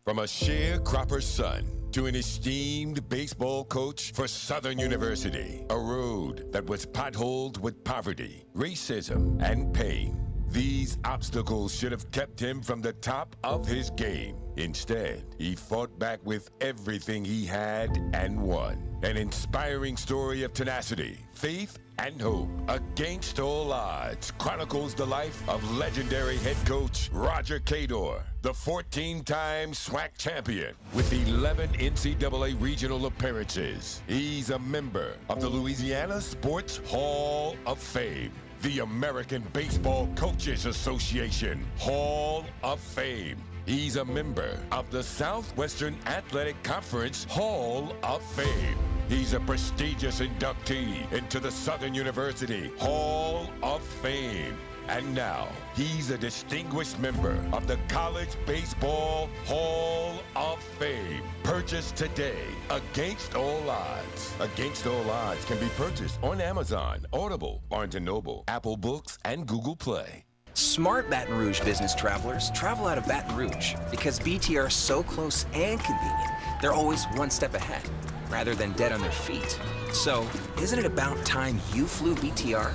From a sharecropper's son to an esteemed baseball coach for Southern University, a road that was potholed with poverty, racism, and pain. These obstacles should have kept him from the top of his game. Instead, he fought back with everything he had and won. An inspiring story of tenacity, faith, and hope against all odds chronicles the life of legendary head coach Roger Cador, the 14-time SWAC champion with 11 NCAA regional appearances. He's a member of the Louisiana Sports Hall of Fame, the American Baseball Coaches Association Hall of Fame. He's a member of the Southwestern Athletic Conference Hall of Fame. He's a prestigious inductee into the Southern University Hall of Fame. And now, he's a distinguished member of the College Baseball Hall of Fame. Purchased today, Against All Odds. Against All Odds can be purchased on Amazon, Audible, Barnes & Noble, Apple Books, and Google Play. Smart Baton Rouge business travelers travel out of Baton Rouge because BTR is so close and convenient. They're always one step ahead, rather than dead on their feet. So, isn't it about time you flew BTR?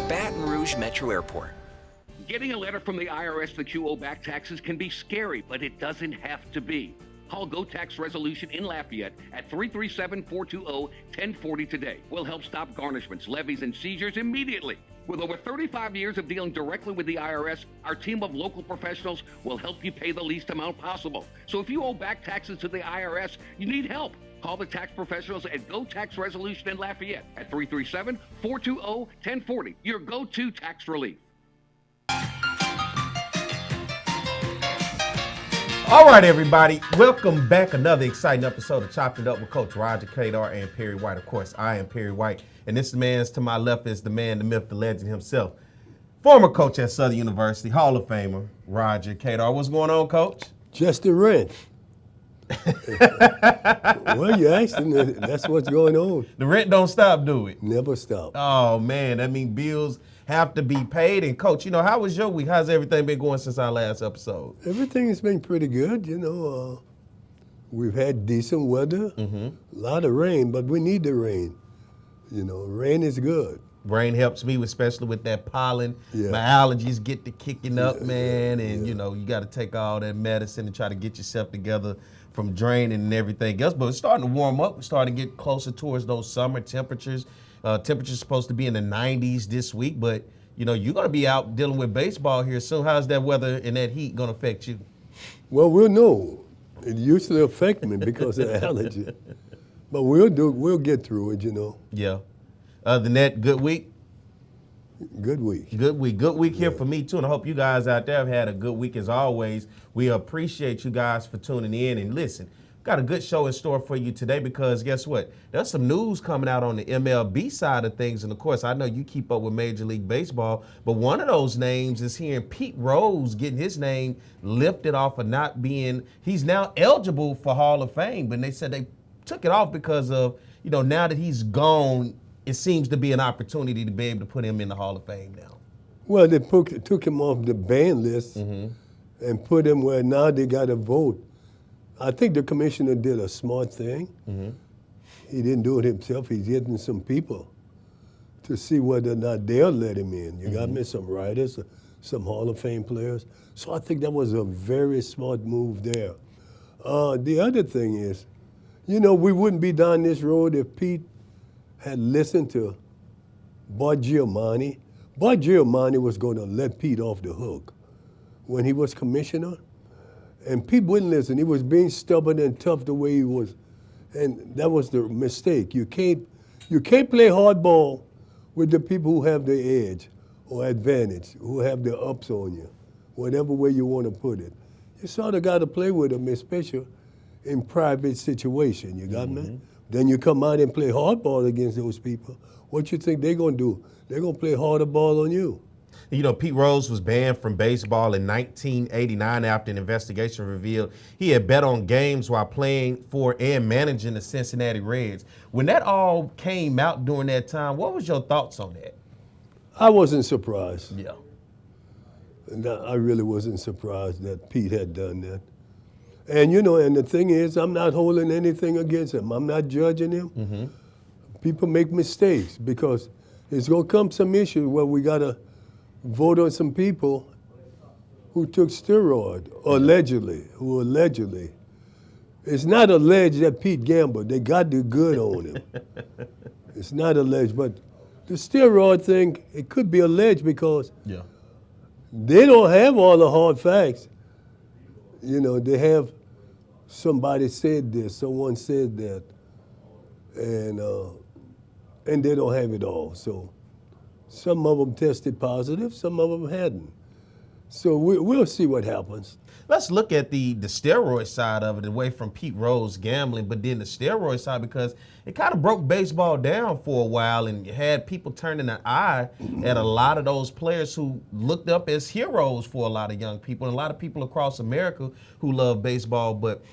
Baton Rouge Metro Airport. Getting a letter from the IRS that you owe back taxes can be scary, but it doesn't have to be. Call Go Tax Resolution in Lafayette at 337-420-1040 today. We'll help stop garnishments, levies, and seizures immediately. With over 35 years of dealing directly with the IRS, our team of local professionals will help you pay the least amount possible. So if you owe back taxes to the IRS, you need help. Call the tax professionals at Go Tax Resolution in Lafayette at 337-420-1040. Your go-to tax relief. All right, everybody. Welcome back. Another exciting episode of Choppin It Up with Coach Roger Cador and Perry White. Of course, I am Perry White. And this man's to my left is the man, the myth, the legend himself. Former coach at Southern University, Hall of Famer, Roger Cador. What's going on, Coach? Just the rent. Well, you asking, that's what's going on. The rent don't stop, do it? Never stop. Oh, man. That means bills have to be paid. And, Coach, how was your week? How's everything been going since our last episode? Everything has been pretty good, We've had decent weather, a lot of rain, but we need the rain. Rain is good. Rain helps me, especially with that pollen. Yeah. My allergies get to kicking up, man. And, you got to take all that medicine and try to get yourself together from draining and everything else. But it's starting to warm up. We're starting to get closer towards those summer temperatures. Temperatures supposed to be in the 90s this week. But, you're going to be out dealing with baseball here soon. How's that weather and that heat going to affect you? Well, we'll know. It usually affects me because of allergy. But we'll get through it, Yeah. Other than that, good week? Good week. Good week. Good week here for me, too. And I hope you guys out there have had a good week as always. We appreciate you guys for tuning in. And listen, got a good show in store for you today because guess what? There's some news coming out on the MLB side of things. And, of course, I know you keep up with Major League Baseball. But one of those names is hearing Pete Rose getting his name lifted off of not being – he's now eligible for Hall of Fame. But they said they took it off because of, now that he's gone – it seems to be an opportunity to be able to put him in the Hall of Fame now. Well, they took him off the ban list and put him where now they got to vote. I think the commissioner did a smart thing. He didn't do it himself. He's getting some people to see whether or not they'll let him in. You got me some writers, some Hall of Fame players. So I think that was a very smart move there. The other thing is, we wouldn't be down this road if Pete had listened to Bud Giamatti. Bud Giamatti was going to let Pete off the hook when he was commissioner. And Pete wouldn't listen. He was being stubborn and tough the way he was. And that was the mistake. You can't play hardball with the people who have the edge or advantage, who have the ups on you, whatever way you want to put it. You sort of got to play with them, especially in private situation. You got me? Then you come out and play hardball against those people. What you think they're going to do? They're going to play harder ball on you. Pete Rose was banned from baseball in 1989 after an investigation revealed he had bet on games while playing for and managing the Cincinnati Reds. When that all came out during that time, what was your thoughts on that? I wasn't surprised. Yeah. I really wasn't surprised that Pete had done that. And, and the thing is, I'm not holding anything against him. I'm not judging him. Mm-hmm. People make mistakes because there's going to come some issues where we got to vote on some people who took steroid, allegedly. It's not alleged that Pete gambled. They got the good on him. It's not alleged, but the steroid thing, it could be alleged because they don't have all the hard facts. They have somebody said this, someone said that, and they don't have it all. So some of them tested positive, some of them hadn't. So we'll see what happens. Let's look at the steroid side of it, away from Pete Rose gambling, but then the steroid side, because it kind of broke baseball down for a while and had people turning an eye at a lot of those players who looked up as heroes for a lot of young people and a lot of people across America who love baseball. But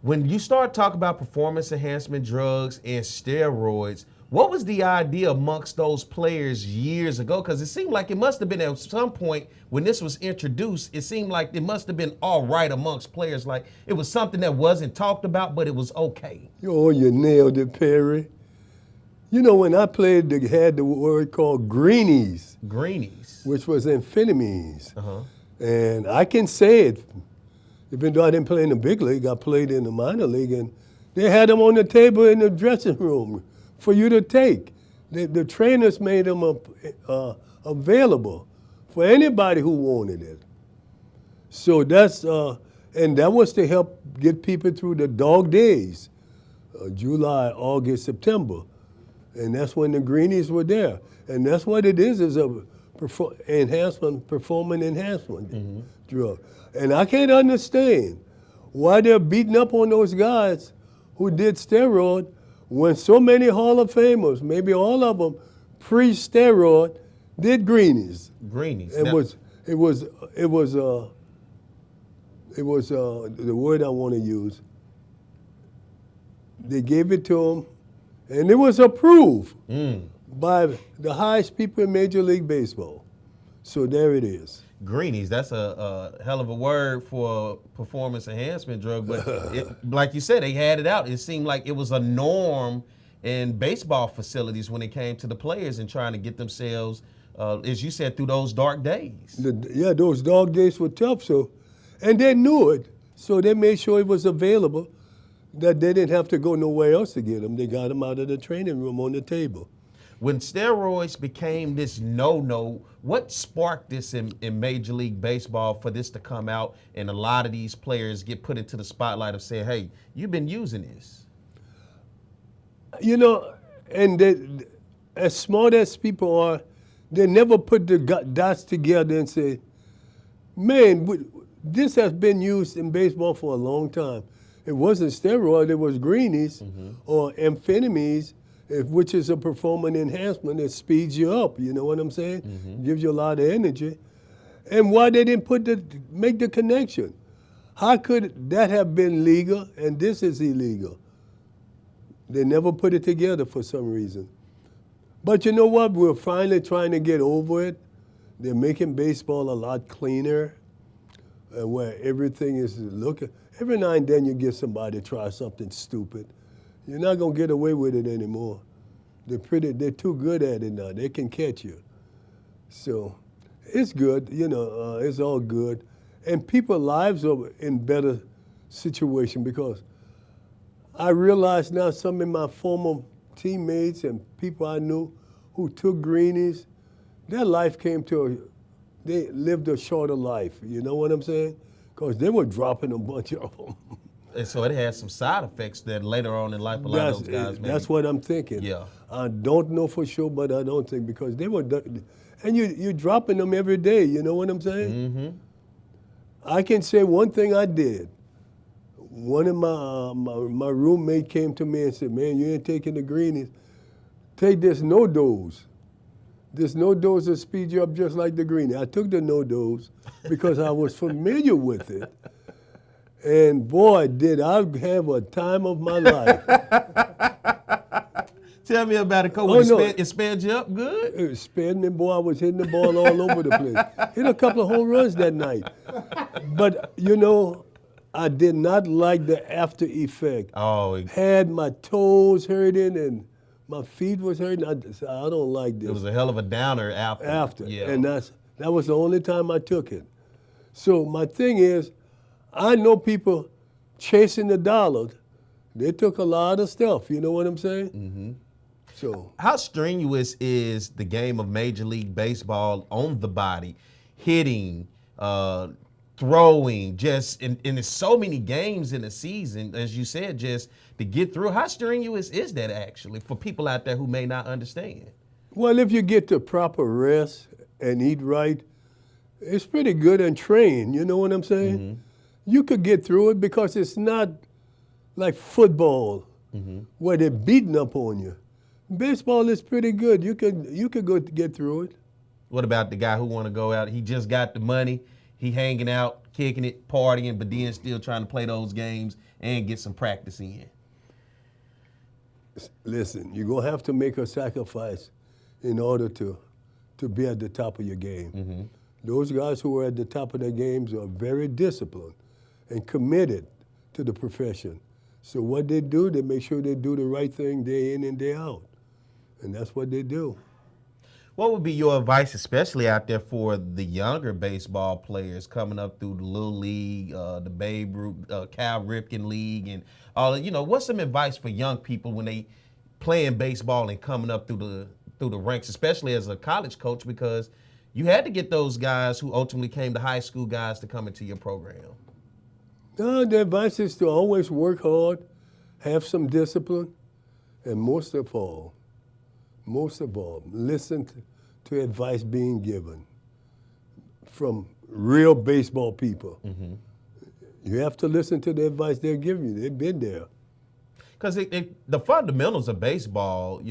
when you start talking about performance enhancement drugs and steroids, what was the idea amongst those players years ago? Because it seemed like it must have been at some point when this was introduced, it seemed like it must have been all right amongst players. Like it was something that wasn't talked about, but it was okay. Oh, you nailed it, Perry. When I played, they had the word called greenies. Greenies. Which was amphetamines. Uh-huh. And I can say it, even though I didn't play in the big league, I played in the minor league, and they had them on the table in the dressing room for you to take. The trainers made them available for anybody who wanted it. So that's, and that was to help get people through the dog days, July, August, September. And that's when the greenies were there. And that's what it is a performance enhancement drug. And I can't understand why they're beating up on those guys who did steroid when so many Hall of Famers, maybe all of them, pre-steroid, did greenies. Greenies. It was the word I want to use. They gave it to them, and it was approved by the highest people in Major League Baseball. So there it is. Greenies, that's a hell of a word for a performance enhancement drug, but like you said, they had it out. It seemed like it was a norm in baseball facilities when it came to the players and trying to get themselves, as you said, through those dark days. Those dark days were tough, and they knew it, so they made sure it was available, that they didn't have to go nowhere else to get them. They got them out of the training room on the table. When steroids became this no-no, what sparked this in Major League Baseball for this to come out and a lot of these players get put into the spotlight of saying, hey, you've been using this? And as smart as people are, they never put the dots together and say, man, this has been used in baseball for a long time. It wasn't steroid, it was greenies or amphetamines, which is a performance enhancement that speeds you up, you know what I'm saying? Gives you a lot of energy. And why they didn't make the connection? How could that have been legal and this is illegal? They never put it together for some reason. But you know what? We're finally trying to get over it. They're making baseball a lot cleaner, where everything is looking. Every now and then you get somebody to try something stupid. You're not going to get away with it anymore. They're too good at it now. They can catch you. So it's good, it's all good. And people's lives are in better situation because I realize now some of my former teammates and people I knew who took greenies, their life they lived a shorter life. You know what I'm saying? Because they were dropping a bunch of them. And so it has some side effects that later on in life a lot of those guys maybe. That's what I'm thinking. Yeah. I don't know for sure, but I don't think because they were, and you're dropping them every day. You know what I'm saying? I can say one thing I did. One of my roommate came to me and said, "Man, you ain't taking the greenies. Take this no-dose. This no-dose will speed you up just like the greenie." I took the no-dose because I was familiar with it. And boy, did I have a time of my life. Tell me about it, Coach. It sped you up good? It sped me, boy. I was hitting the ball all over the place. Hit a couple of home runs that night. But, I did not like the after effect. Oh, Had my toes hurting and my feet was hurting. I don't like this. it was a hell of a downer after. Yeah. And that was the only time I took it. So my thing is, I know people chasing the dollar. They took a lot of stuff. You know what I'm saying? Mm-hmm. So how strenuous is the game of Major League Baseball on the body, hitting, throwing, just and there's so many games in a season, as you said, just to get through. How strenuous is that actually for people out there who may not understand? Well, if you get the proper rest and eat right, it's pretty good and train. You know what I'm saying? Mm-hmm. You could get through it because it's not like football where they're beating up on you. Baseball is pretty good. You could go get through it. What about the guy who want to go out? He just got the money. He hanging out, kicking it, partying, but then still trying to play those games and get some practice in. Listen, you're going to have to make a sacrifice in order to be at the top of your game. Mm-hmm. Those guys who are at the top of their games are very disciplined and committed to the profession. So what they do, they make sure they do the right thing day in and day out. And that's what they do. What would be your advice, especially out there for the younger baseball players coming up through the Little League, the Babe Ruth, Cal Ripken League, and all? What's some advice for young people when they playing baseball and coming up through the ranks, especially as a college coach, because you had to get those guys who ultimately came to high school guys to come into your program? The advice is to always work hard, have some discipline, and most of all, listen to advice being given from real baseball people. Mm-hmm. You have to listen to the advice they're giving you. They've been there. Because the fundamentals of baseball,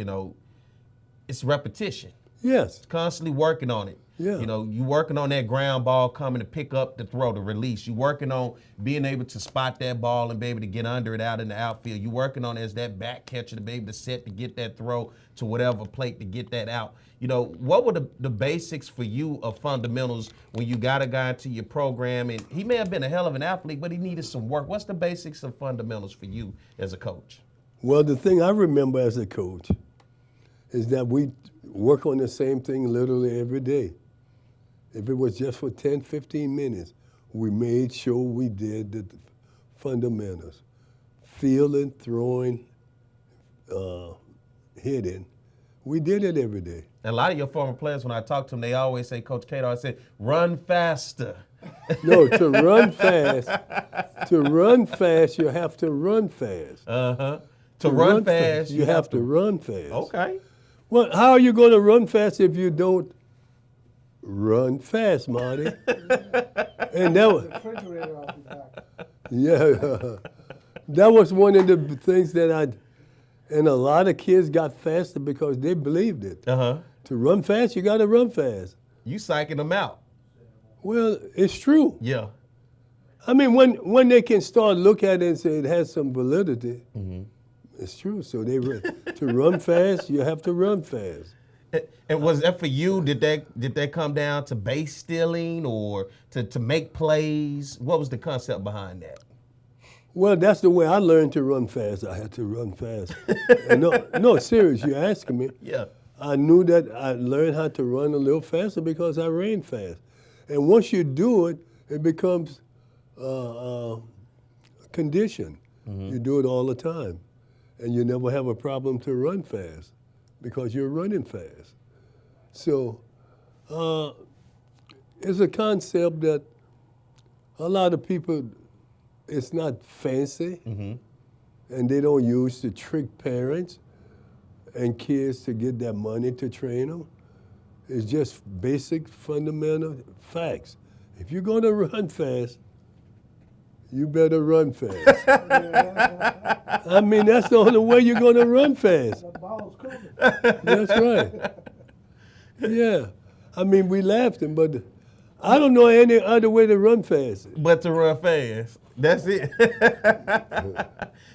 it's repetition. Yes. It's constantly working on it. Yeah. You working on that ground ball coming to pick up, the throw, the release. You working on being able to spot that ball and be able to get under it out in the outfield. You working on as that back catcher to be able to set to get that throw to whatever plate to get that out. What were the basics for you of fundamentals when you got a guy to your program and he may have been a hell of an athlete, but he needed some work? What's the basics of fundamentals for you as a coach? Well, the thing I remember as a coach is that we work on the same thing literally every day. If it was just for 10, 15 minutes, we made sure we did the fundamentals. Fielding, throwing, hitting. We did it every day. And a lot of your former players, when I talk to them, they always say, Coach Cador, I said, run faster. No, to run fast, you have to run fast. Uh-huh. To run fast, you have to run fast. Okay. Well, how are you going to run fast if you don't run fast, Marty? And that was, that was one of the things that and a lot of kids got faster because they believed it. Uh-huh. To run fast, you got to run fast. You psyching them out. Well, it's true. Yeah. I mean, when they can start look at it and say it has some validity, it's true. So to run fast, you have to run fast. And was that for you? Did that come down to base stealing or to make plays? What was the concept behind that? Well, that's the way I learned to run fast. I had to run fast. No, serious. You're asking me. Yeah. I knew that I learned how to run a little faster because I ran fast. And once you do it, it becomes a condition. Mm-hmm. You do it all the time. And you never have a problem to run fast because you're running fast. So it's a concept that a lot of people, it's not fancy, and they don't use to trick parents and kids to get that money to train them. It's just basic, fundamental facts. If you're going to run fast, you better run fast. I mean, that's the only way you're going to run fast. That's right. Yeah. I mean, we laughed him, but I don't know any other way to run fast. But to run fast. That's it.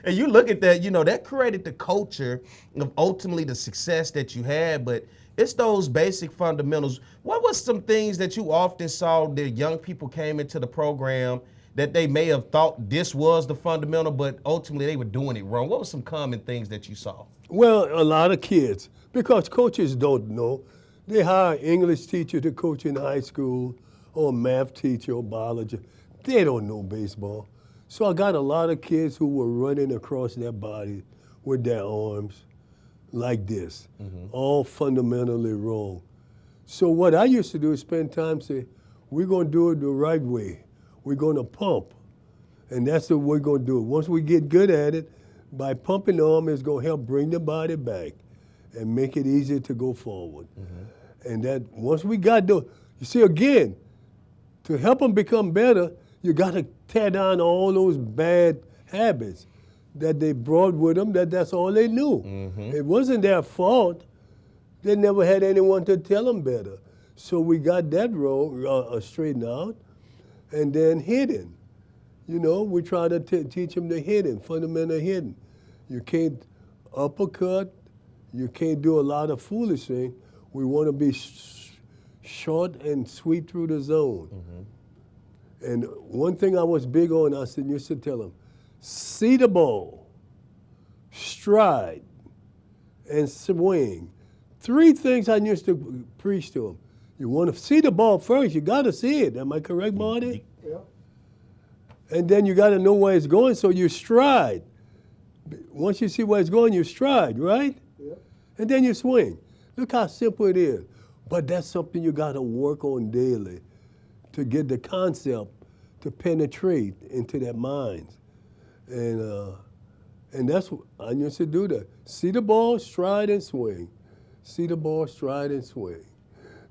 And you look at that, that created the culture of ultimately the success that you had, but it's those basic fundamentals. What was some things that you often saw that young people came into the program that they may have thought this was the fundamental, but ultimately they were doing it wrong? What were some common things that you saw? Well, a lot of kids, because coaches don't know. They hire English teacher to coach in high school, or math teacher, or biology. They don't know baseball. So I got a lot of kids who were running across their body with their arms like this, all fundamentally wrong. So what I used to do is spend time say, we're going to do it the right way. We're going to pump. And that's the way we're going to do it. Once we get good at it, by pumping the arm, it's going to help bring the body back and make it easier to go forward. And that once we got you see, again, to help them become better, you got to tear down all those bad habits that they brought with them, that's all they knew. It wasn't their fault. They never had anyone to tell them better. So we got that straightened out. And then hitting. You know, we try to teach them the hitting, fundamental hitting. You can't uppercut. You can't do a lot of foolish things. We want to be short and sweep through the zone. And one thing I was big on, I used to tell them, see the ball, stride, and swing. 3 things I used to preach to them. You want to see the ball first, you got to see it. Am I correct, Marty? Yeah. And then you got to know where it's going, so you stride. Once you see where it's going, you stride, right? Yeah. And then you swing. Look how simple it is. But that's something you got to work on daily to get the concept to penetrate into their minds. And that's what I used to do that. See the ball, stride, and swing. See the ball, stride, and swing.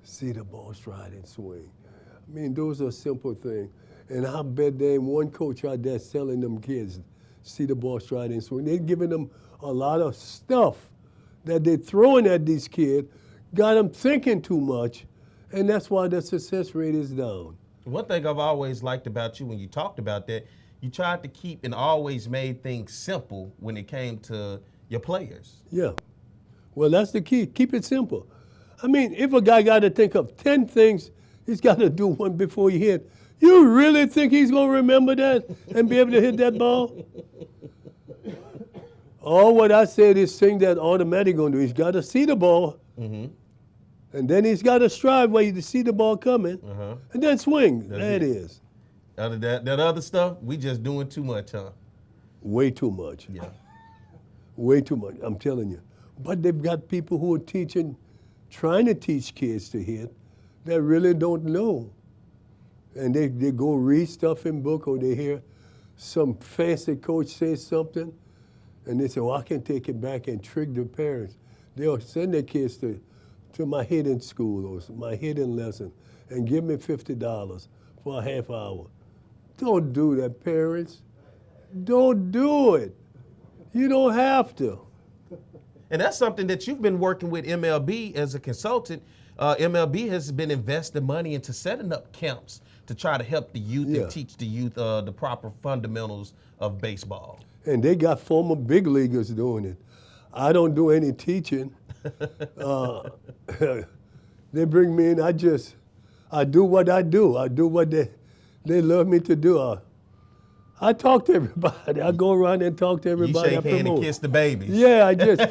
See the ball, stride, and swing. I mean, those are simple things. And I bet there ain't one coach out there selling them kids, see the ball, stride, and swing. They're giving them a lot of stuff that they're throwing at these kids, got them thinking too much, and that's why the success rate is down. One thing I've always liked about you when you talked about that, you tried to keep and always made things simple when it came to your players. Yeah. Well, that's the key. Keep it simple. I mean, if a guy got to think of 10 things, he's got to do one before he hit. You really think he's going to remember that and be able to hit that ball? All what I said is thing that automatically going to do. He's got to see the ball, and then he's got to strive where you see the ball coming, and then swing. There it is. That other stuff, we just doing too much, huh? Way too much. Yeah. Way too much, I'm telling you. But they've got people who are trying to teach kids to hit that really don't know. And they go read stuff in book, or they hear some fancy coach say something, and they say, well, I can take it back and trick the parents. They'll send their kids to my hitting school or my hitting lesson and give me $50 for a half hour. Don't do that, parents. Don't do it. You don't have to. And that's something that you've been working with MLB as a consultant. MLB has been investing money into setting up camps to try to help the youth and teach the youth the proper fundamentals of baseball. And they got former big leaguers doing it. I don't do any teaching. They bring me in. I do what I do. I do what they love me to do. I talk to everybody. I go around and talk to everybody. You shake hand and kiss the babies. Yeah, I just,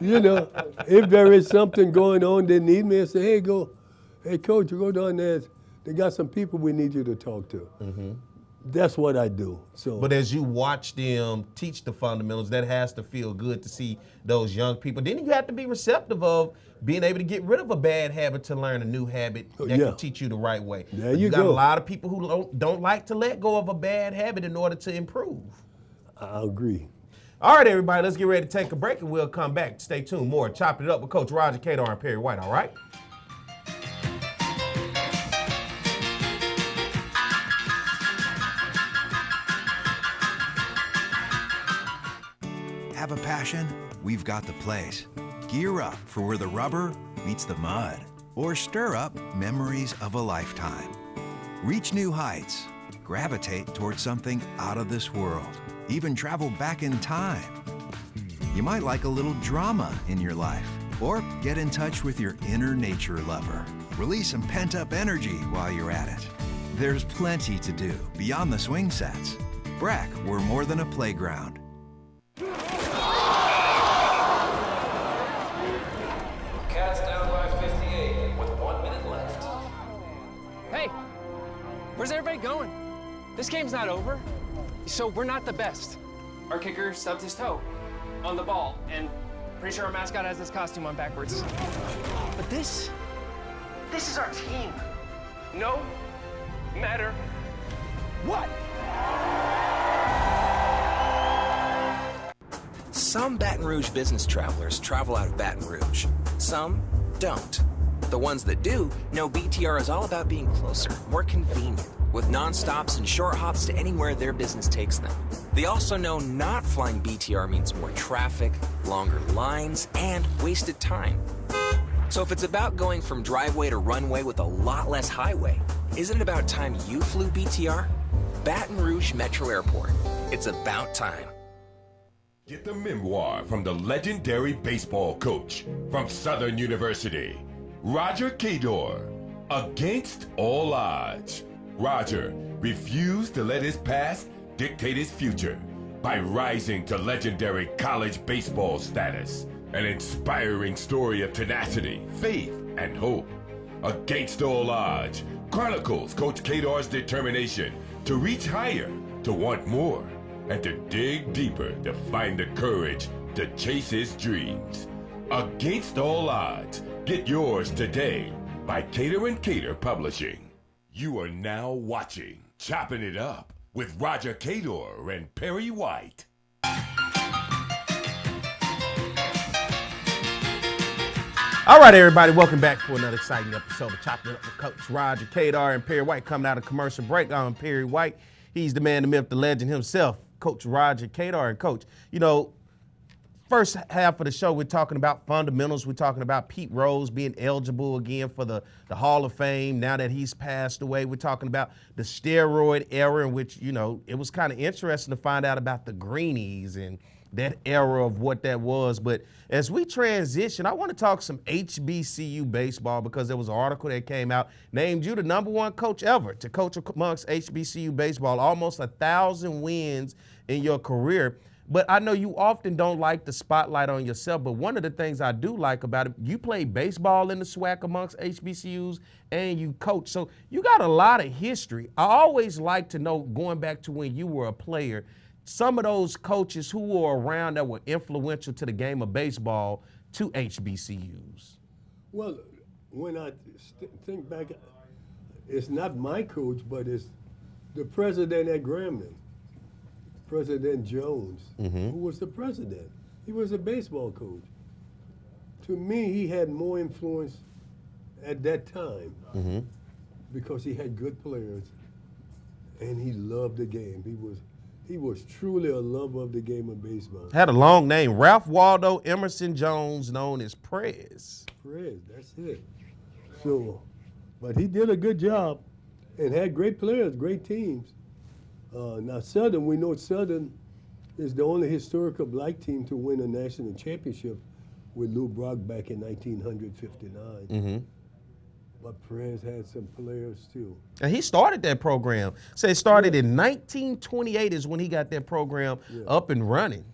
you know, if there is something going on, they need me, I say, hey, coach, you go down there. They got some people we need you to talk to. That's what I do. So, but as you watch them teach the fundamentals, that has to feel good to see those young people. Then you have to be receptive of being able to get rid of a bad habit to learn a new habit that can teach you the right way. There you got go. A lot of people who don't like to let go of a bad habit in order to improve. I agree. All right, everybody, let's get ready to take a break, and we'll come back. Stay tuned. More Chopping It Up with Coach Roger Cador and Perry White, all right? Have a passion? We've got the place. Gear up for where the rubber meets the mud, or stir up memories of a lifetime. Reach new heights, gravitate towards something out of this world, even travel back in time. You might like a little drama in your life, or get in touch with your inner nature lover. Release some pent-up energy while you're at it. There's plenty to do beyond the swing sets. Brack were more than a playground. Cats down by 58 with 1 minute left. Hey, where's everybody going? This game's not over. So we're not the best. Our kicker stubbed his toe on the ball, and pretty sure our mascot has his costume on backwards. But this is our team. No matter what. Some Baton Rouge business travelers travel out of Baton Rouge. Some don't. The ones that do know BTR is all about being closer, more convenient, with non-stops and short hops to anywhere their business takes them. They also know not flying BTR means more traffic, longer lines, and wasted time. So if it's about going from driveway to runway with a lot less highway, isn't it about time you flew BTR? Baton Rouge Metro Airport. It's about time. Get the memoir from the legendary baseball coach from Southern University, Roger Cador, Against All Odds. Roger refused to let his past dictate his future by rising to legendary college baseball status. An inspiring story of tenacity, faith, and hope. Against All Odds chronicles Coach Cador's determination to reach higher, to want more, and to dig deeper to find the courage to chase his dreams. Against All Odds. Get yours today by Cador & Cador Publishing. You are now watching Choppin' It Up with Roger Cador and Perry White. All right, everybody, welcome back for another exciting episode of Choppin' It Up with Coach Roger Cador and Perry White. Coming out of commercial break, I'm Perry White. He's the man, the myth, the legend himself, Coach Roger Cador. And Coach, you know, first half of the show, we're talking about fundamentals. We're talking about Pete Rose being eligible again for the Hall of Fame now that he's passed away. We're talking about the steroid era in which, you know, it was kind of interesting to find out about the greenies and that era of what that was. But as we transition, I want to talk some HBCU baseball because there was an article that came out, named you the #1 coach ever to coach amongst HBCU baseball, almost 1,000 wins in your career. But I know you often don't like the spotlight on yourself, but one of the things I do like about it, you play baseball in the SWAC amongst HBCUs and you coach. So you got a lot of history. I always like to know, going back to when you were a player, some of those coaches who were around that were influential to the game of baseball to HBCUs. Well, when I think back, it's not my coach, but it's the president at Grambling, President Jones, who was the president. He was a baseball coach. To me, he had more influence at that time because he had good players and he loved the game. He was truly a lover of the game of baseball. Had a long name, Ralph Waldo Emerson Jones, known as Prez. Prez, that's it. So, but he did a good job and had great players, great teams. Now Southern, we know Southern is the only historical black team to win a national championship with Lou Brock back in 1959. But Perez had some players too. And he started that program. So it started in 1928 is when he got that program up and running.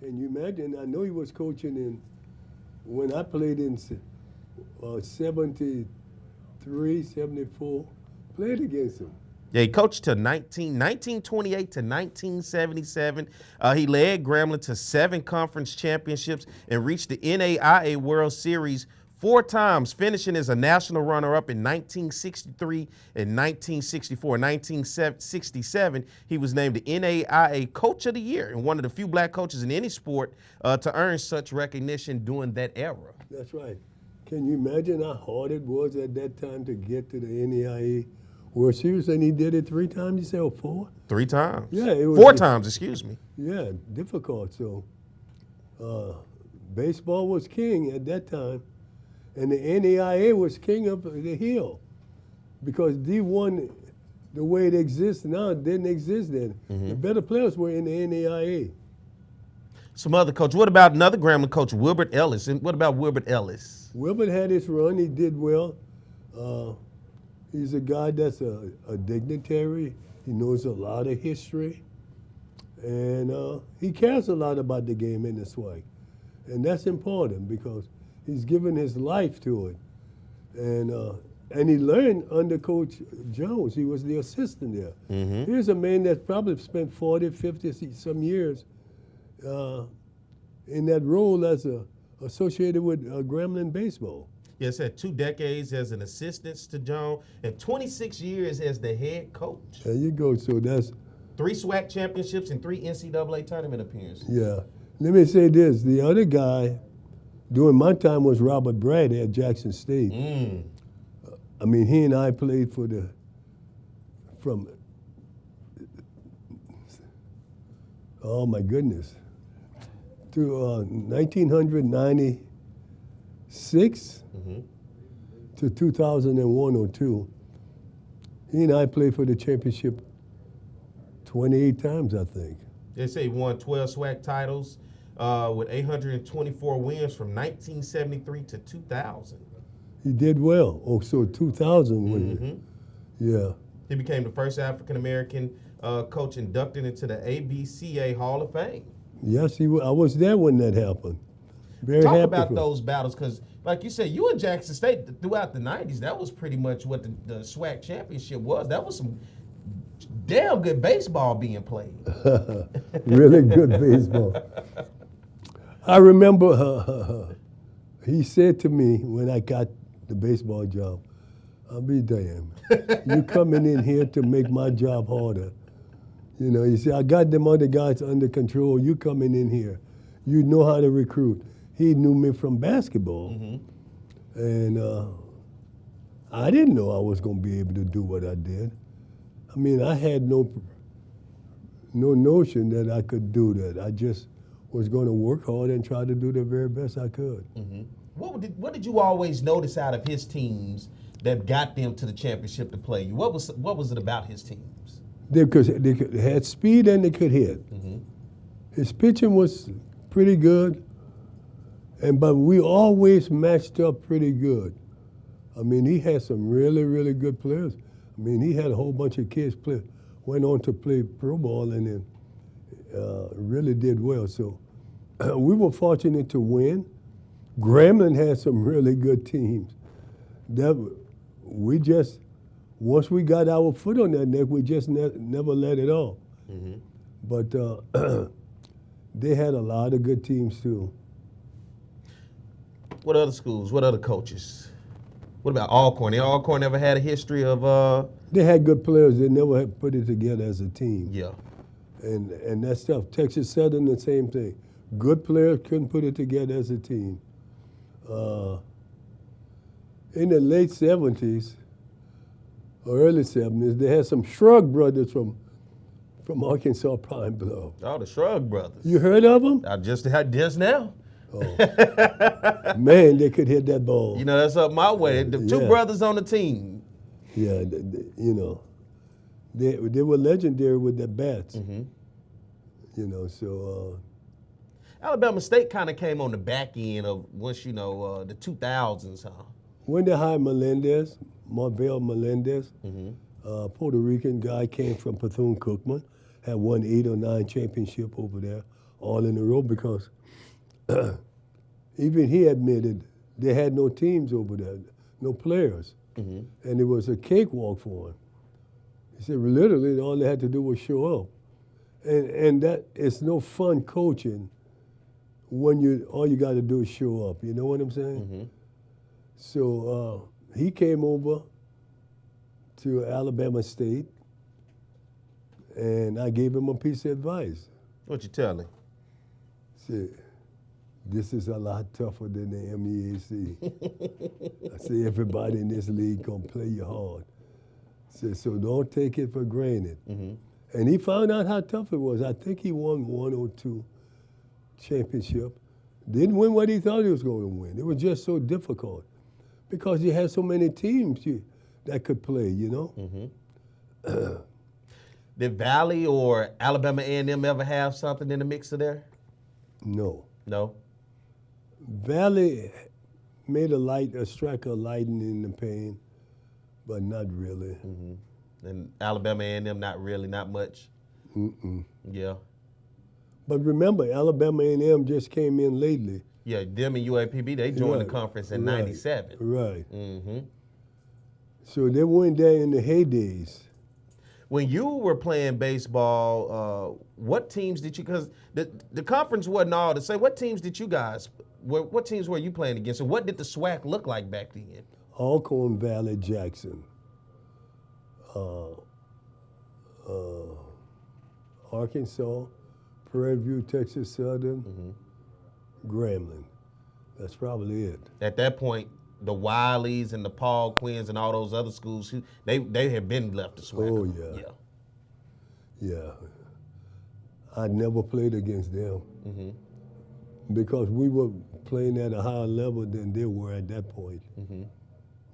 Can you imagine? I know he was coaching when I played in 73, 74, played against him. Yeah, he coached to 1928 to 1977. He led Grambling to 7 conference championships and reached the NAIA World Series 4 times, finishing as a national runner-up in 1963 and 1964. In 1967, he was named the NAIA Coach of the Year and one of the few black coaches in any sport to earn such recognition during that era. That's right. Can you imagine how hard it was at that time to get to the NAIA World Series? And he did it 3 times, you said, or 4? 3 times. Yeah, it was 4 times, excuse me. Yeah, difficult. So baseball was king at that time. And the NAIA was king of the hill because D1, the way it exists now, didn't exist then. The better players were in the NAIA. Some other coach. What about another Grambling coach, Wilbert Ellis? And what about Wilbert Ellis? Wilbert had his run. He did well. He's a guy that's a dignitary. He knows a lot of history. And he cares a lot about the game in the SWAC. And that's important because he's given his life to it. And he learned under Coach Jones. He was the assistant there. Here's a man that probably spent 40, 50 some years in that role as associated with Gremlin baseball. Yes, had 2 decades as an assistant to Jones and 26 years as the head coach. There you go. So that's 3 SWAC championships and 3 NCAA tournament appearances. yeah. Let me say this: the other guy during my time was Robert Brad at Jackson State. I mean, he and I played from. Oh my goodness. To 1996 to 2001 or 2. He and I played for the championship 28 times, I think. They say he won 12 SWAC titles with 824 wins from 1973 to 2000. He did well. Oh, so 2000 yeah. He became the first African-American coach inducted into the ABCA Hall of Fame. Yes, I was there when that happened. Very Talk happy about for those battles, because like you said, you and Jackson State throughout the 90s, that was pretty much what the SWAC championship was. That was some damn good baseball being played. Really good baseball. I remember he said to me when I got the baseball job, I'll be damned. You coming in here to make my job harder. You know, he said, I got them other guys under control. You coming in here. You know how to recruit. He knew me from basketball. And I didn't know I was going to be able to do what I did. I mean, I had no notion that I could do that. I just was going to work hard and try to do the very best I could. What did you always notice out of his teams that got them to the championship to play you? What was it about his teams? They had speed and they could hit. His pitching was pretty good, but we always matched up pretty good. I mean, he had some really, really good players. I mean, he had a whole bunch of kids went on to play pro ball and then really did well. So we were fortunate to win. Gremlin had some really good teams. Once we got our foot on that neck, we just never let it off. But they had a lot of good teams too. What other schools? What other coaches? What about Alcorn? Alcorn ever had a history of? They had good players. They never had put it together as a team. Yeah. And that stuff. Texas Southern, the same thing. Good players couldn't put it together as a team. In the late 70s or early 70s, they had some Shrug brothers from Arkansas Pine Bluff. Oh, the Shrug brothers. You heard of them? I just had just now. Oh. Man, they could hit that ball. You know, that's up my way. The 2 brothers on the team. Yeah, you know, they were legendary with their bats. You know, so. Alabama State kind of came on the back end of once, the 2000s, huh? When they hired Melendez, Marvell Melendez, Puerto Rican guy, came from Bethune-Cookman, had won 8 or 9 championship over there, all in a row, because even he admitted they had no teams over there, no players. And it was a cakewalk for him. He said literally all they had to do was show up. And that it's no fun coaching when all you got to do is show up. You know what I'm saying? So he came over to Alabama State, and I gave him a piece of advice. What you tell him? Said, this is a lot tougher than the MEAC. I say everybody in this league gonna play you hard. I said, so don't take it for granted. And he found out how tough it was. I think he won 1 or 2 championship. Didn't win what he thought he was going to win. It was just so difficult because you had so many teams that could play, you know? Did Valley or Alabama A&M ever have something in the mix of there? No. No? Valley made a strike of lightning in the pain, but not really. And Alabama A&M, not really, not much. Yeah. But remember, Alabama A&M just came in lately. Yeah, them and UAPB, they joined the Right, conference in right, '97. Right. So they weren't there in the heydays. When you were playing baseball, what teams did you? Because the conference wasn't all the same. What teams did you guys? What teams were you playing against, and what did the SWAC look like back then? Alcorn Valley, Jackson, Arkansas, Prairie View, Texas Southern, Grambling. That's probably it. At that point, the Wileys and the Paul Quinns and all those other schools, they had been left the SWAC. Oh, yeah. Yeah. I never played against them because we were playing at a higher level than they were at that point.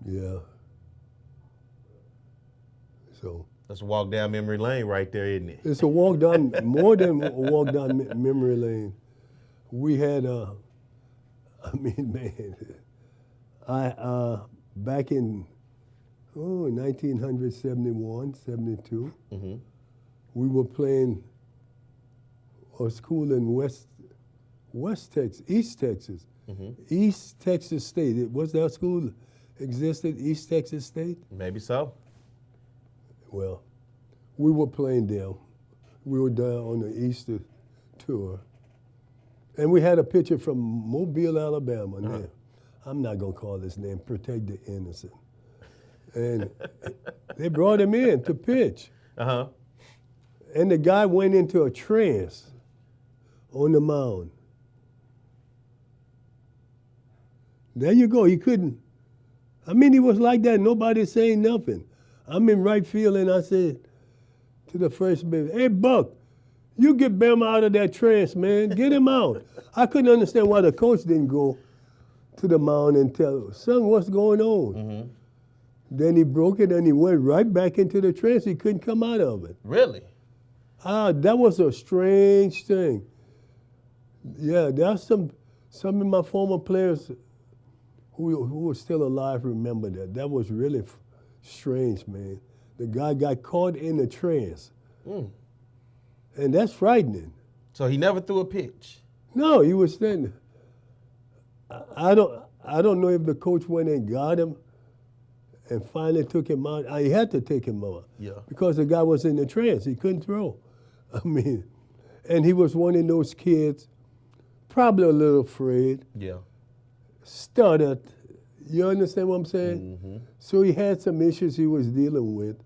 Yeah. So. That's a walk down memory lane right there, isn't it? It's a walk down, more than a walk down memory lane. We had, back in 1971, 72, we were playing a school in East Texas, East Texas State. Was that school existed, East Texas State? Maybe so. Well, we were playing them. We were down on the Easter tour. And we had a pitcher from Mobile, Alabama. Now, I'm not going to call his name, Protect the Innocent. And they brought him in to pitch. And the guy went into a trance on the mound. There you go. He couldn't. He was like that. Nobody saying nothing. I'm in right field, and I said to the first base, "Hey, Buck, you get Bama out of that trance, man. Get him out." I couldn't understand why the coach didn't go to the mound and tell, "Son, what's going on?" Then he broke it, and he went right back into the trance. He couldn't come out of it. Really? That was a strange thing. Yeah, there's some of my former players who are still alive remember that. That was really strange, man. The guy got caught in a trance. And that's frightening. So he never threw a pitch? No, he was standing. I don't know if the coach went and got him and finally took him out. He had to take him out. Yeah. Because the guy was in a trance. He couldn't throw. And he was one of those kids, probably a little afraid. Yeah. Stuttered. You understand what I'm saying? So he had some issues he was dealing with.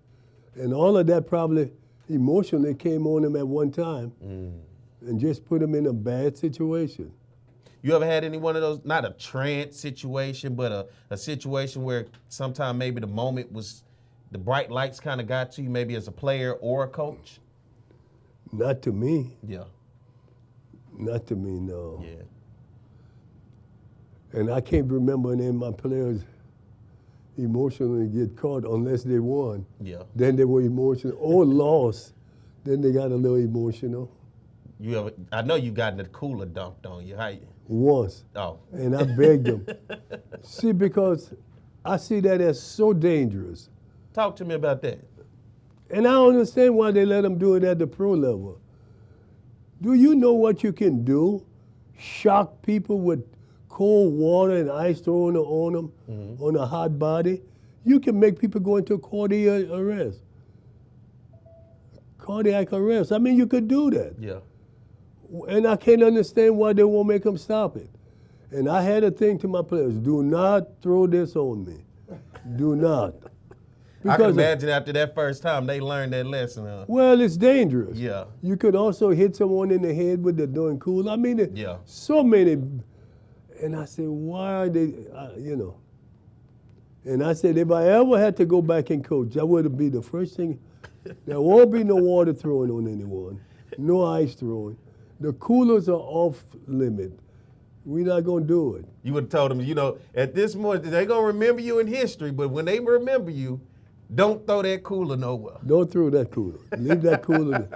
And all of that probably emotionally came on him at one time and just put him in a bad situation. You ever had any one of those, not a trance situation, but a situation where sometime maybe the moment was, the bright lights kind of got to you, maybe as a player or a coach? Not to me. Yeah. Not to me, no. Yeah. And I can't remember any of my players emotionally get caught unless they won. Yeah. Then they were emotional. Or lost. Then they got a little emotional. I know you got in the cooler dumped on you. How you? Once. Oh. And I begged them. See, because I see that as so dangerous. Talk to me about that. And I don't understand why they let them do it at the pro level. Do you know what you can do? Shock people with cold water and ice thrown on them on a hot body. You can make people go into cardiac arrest. Cardiac arrest. You could do that. Yeah. And I can't understand why they won't make them stop it. And I had a thing to my players, do not throw this on me. Do not. I can imagine after that first time they learned that lesson. Well, it's dangerous. Yeah. You could also hit someone in the head with the doing cool. Yeah. So many. And I said, why are they, And I said, if I ever had to go back and coach, that would be the first thing. There won't be no water throwing on anyone, no ice throwing. The coolers are off limit. We're not going to do it. You would have told them, at this moment, they're going to remember you in history, but when they remember you, don't throw that cooler nowhere. Don't throw that cooler. Leave that cooler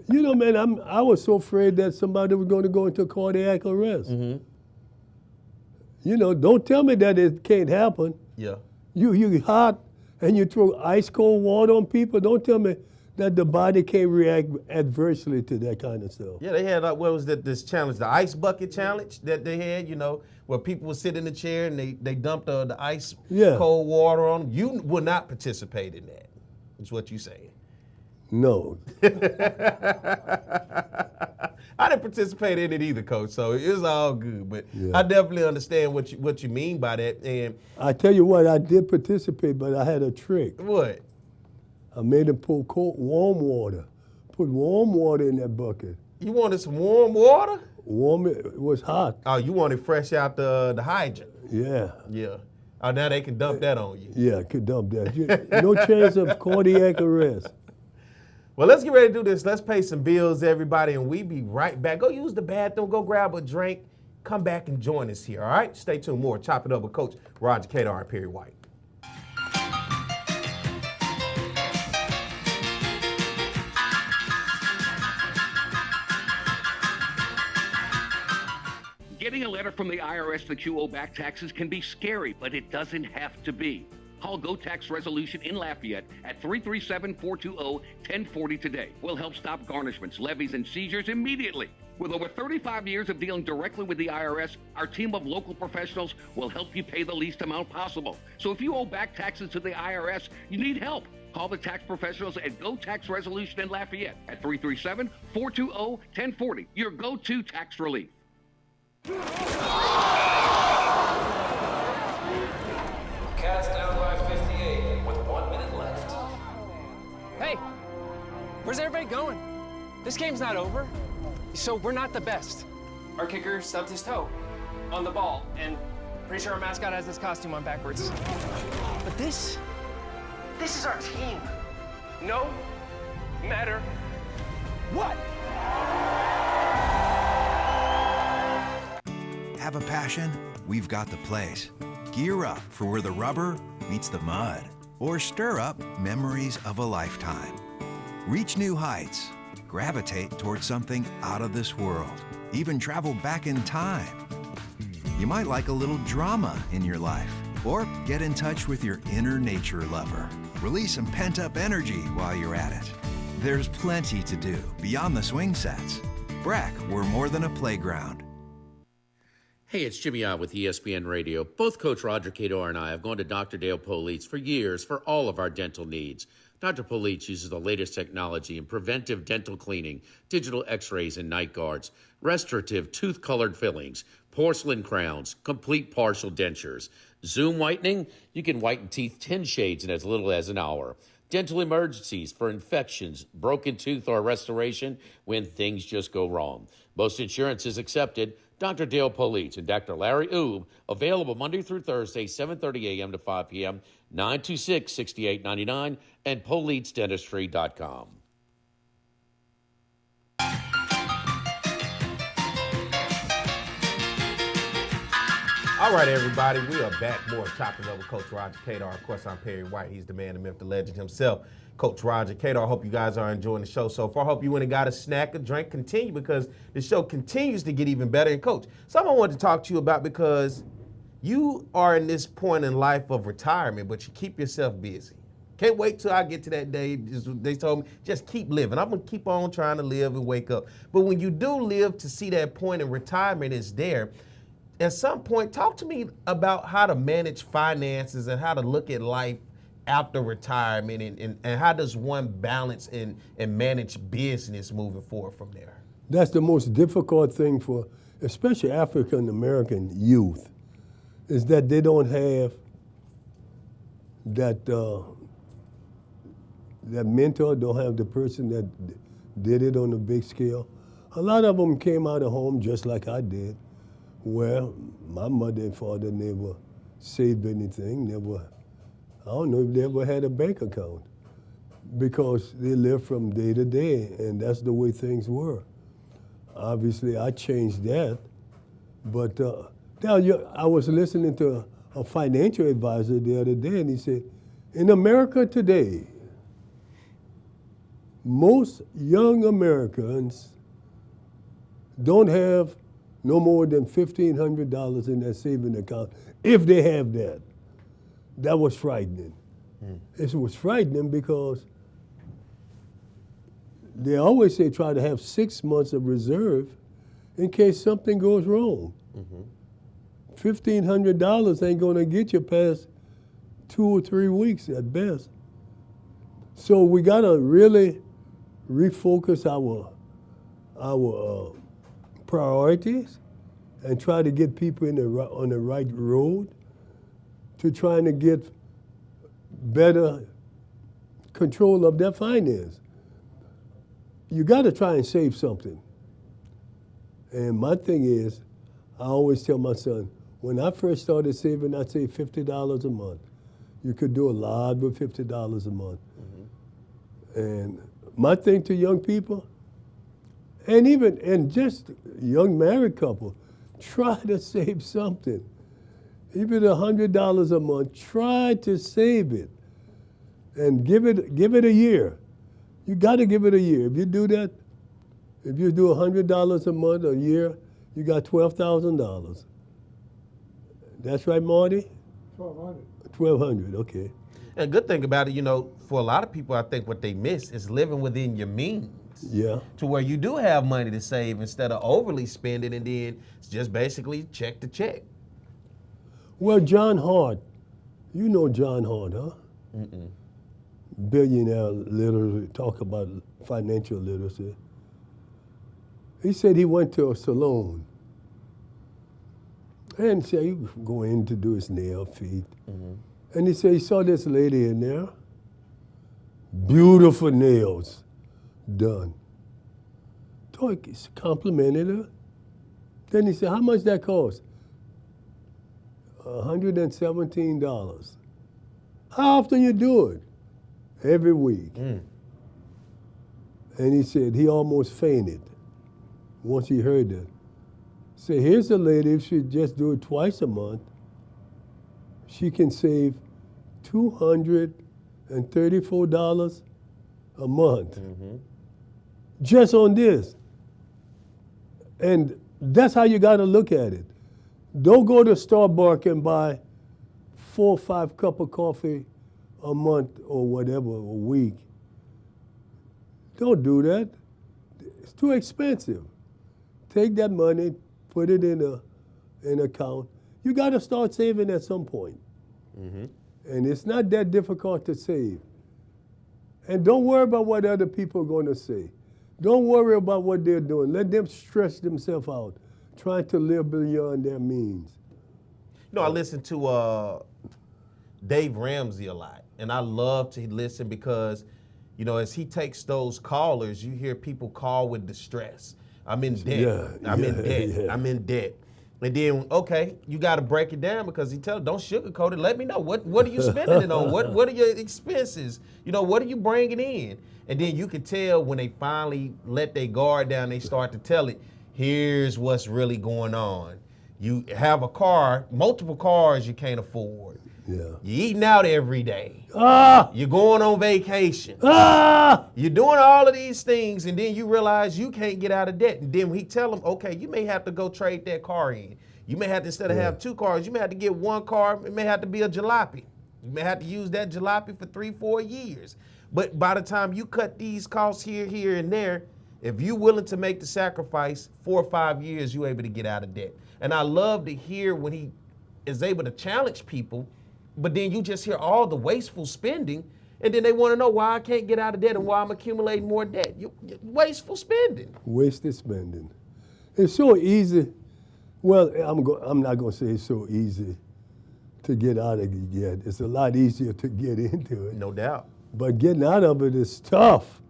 there. Man, I was so afraid that somebody was going to go into cardiac arrest. Don't tell me that it can't happen. Yeah. You hot, and you throw ice cold water on people, don't tell me that the body can't react adversely to that kind of stuff. Yeah, they had, what was that, this challenge, the ice bucket challenge that they had, you know, where people would sit in the chair and they dumped the ice cold water on them. You would not participate in that, is what you saying. No. I didn't participate in it either, Coach, so it's all good. But I definitely understand what you mean by that. And I tell you what, I did participate, but I had a trick. What? I made them pour warm water. Put warm water in that bucket. You wanted some warm water? Warm, it was hot. Oh, you wanted fresh out the hydrant? Yeah. Yeah. Oh, now they can dump that on you. Yeah, could dump that. No chance of cardiac arrest. Well, let's get ready to do this. Let's pay some bills, everybody, and we be right back. Go use the bathroom, go grab a drink, come back and join us here, all right? Stay tuned. More Chop It Up with Coach Roger Cador and Perry White. Getting a letter from the IRS that you owe back taxes can be scary, but it doesn't have to be. Call Go Tax Resolution in Lafayette at 337-420-1040 today. We'll help stop garnishments, levies, and seizures immediately. With over 35 years of dealing directly with the IRS, our team of local professionals will help you pay the least amount possible. So if you owe back taxes to the IRS, you need help. Call the tax professionals at Go Tax Resolution in Lafayette at 337-420-1040. Your go-to tax relief. Cats down by 58 with 1 minute left. Hey, where's everybody going? This game's not over. So we're not the best. Our kicker stubbed his toe on the ball, and pretty sure our mascot has his costume on backwards. But this is our team. No matter what. Have a passion? We've got the place. Gear up for where the rubber meets the mud, or stir up memories of a lifetime. Reach new heights, gravitate towards something out of this world, even travel back in time. You might like a little drama in your life, or get in touch with your inner nature lover. Release some pent-up energy while you're at it. There's plenty to do beyond the swing sets. Breck, we're more than a playground. Hey, it's Jimmy Ott with ESPN Radio. Both Coach Roger Cador and I have gone to Dr. Dale Police for years for all of our dental needs. Dr. Police uses the latest technology in preventive dental cleaning, digital x-rays and night guards, restorative tooth-colored fillings, porcelain crowns, complete partial dentures. Zoom whitening, you can whiten teeth 10 shades in as little as an hour. Dental emergencies for infections, broken tooth, or restoration when things just go wrong. Most insurance is accepted. Dr. Dale Police and Dr. Larry Oob, available Monday through Thursday, 7:30 a.m. to 5 p.m., 926-6899, and PoliceDentistry.com. All right, everybody, we are back. More Chopping It Up with Coach Roger Cador. Of course, I'm Perry White. He's the man, the myth, the legend himself, Coach Roger Cador. I hope you guys are enjoying the show so far. I hope you went and got a snack, a drink. Continue, because the show continues to get even better. And, Coach, something I wanted to talk to you about, because you are in this point in life of retirement, but you keep yourself busy. Can't wait till I get to that day. They told me, just keep living. I'm going to keep on trying to live and wake up. But when you do live to see that point in retirement is there, at some point, talk to me about how to manage finances and how to look at life after retirement, and how does one balance and manage business moving forward from there? That's the most difficult thing for especially African American youth, is that they don't have that that mentor, don't have the person that did it on a big scale. A lot of them came out of home just like I did, where my mother and father never saved anything, I don't know if they ever had a bank account, because they lived from day to day, and that's the way things were. Obviously, I changed that, but now I was listening to a financial advisor the other day, and he said, in America today, most young Americans don't have no more than $1,500 in their saving account, if they have that. That was frightening. It was frightening because they always say try to have 6 months of reserve in case something goes wrong. $1,500 ain't going to get you past 2 or 3 weeks at best. So we got to really refocus our priorities and try to get people on the right road to trying to get better control of their finance. You got to try and save something. And my thing is, I always tell my son, when I first started saving, I'd say $50 a month. You could do a lot with $50 a month. And my thing to young people, and just young married couple, try to save something. Even $100 a month, try to save it. And give it a year. You got to give it a year. If you do that, if you do $100 a month a year, you got $12,000. That's right, Marty? 1,200. 1,200, okay. And good thing about it, you know, for a lot of people, I think what they miss is living within your means. Yeah. To where you do have money to save instead of overly spending, and then it's just basically check to check. Well, John Hart, you know John Hart, huh? Billionaire literacy, talk about financial literacy. He said he went to a salon and said he was going to do his nail feet. And he said he saw this lady in there, beautiful nails done. So he complimented her. Then he said, how much that cost? $117. How often you do it? Every week. And he said he almost fainted once he heard that. Say, here's a lady, if she just do it twice a month, she can save $234 a month. Just on this. And that's how you got to look at it. Don't go to Starbucks and buy 4 or 5 cups of coffee a month or whatever, a week. Don't do that. It's too expensive. Take that money, put it in an account. You got to start saving at some point. And it's not that difficult to save. And don't worry about what other people are going to say. Don't worry about what they're doing. Let them stress themselves out, trying to live beyond their means. You know, I listen to Dave Ramsey a lot, and I love to listen because, you know, as he takes those callers, you hear people call with distress. I'm in debt. I'm in debt. I'm in debt. And then, okay, you got to break it down because he tells, don't sugarcoat it. Let me know what are you spending it on? What are your expenses? You know, what are you bringing in? And then you can tell when they finally let their guard down, they start to tell it. Here's what's really going on. You have a car, multiple cars you can't afford. Yeah. You're eating out every day. You're going on vacation. You're doing all of these things, and then you realize you can't get out of debt. And then we tell them, okay, you may have to go trade that car in. You may have to, instead of have 2 cars, you may have to get 1 car. It may have to be a jalopy. You may have to use that jalopy for 3-4 years. But by the time you cut these costs here, and there, if you're willing to make the sacrifice, 4 or 5 years, you're able to get out of debt. And I love to hear when he is able to challenge people, but then you just hear all the wasteful spending, and then they want to know why I can't get out of debt and why I'm accumulating more debt. Wasteful spending. Wasted spending. It's so easy. Well, I'm not going to say it's so easy to get out of it yet. It's a lot easier to get into it. No doubt. But getting out of it is tough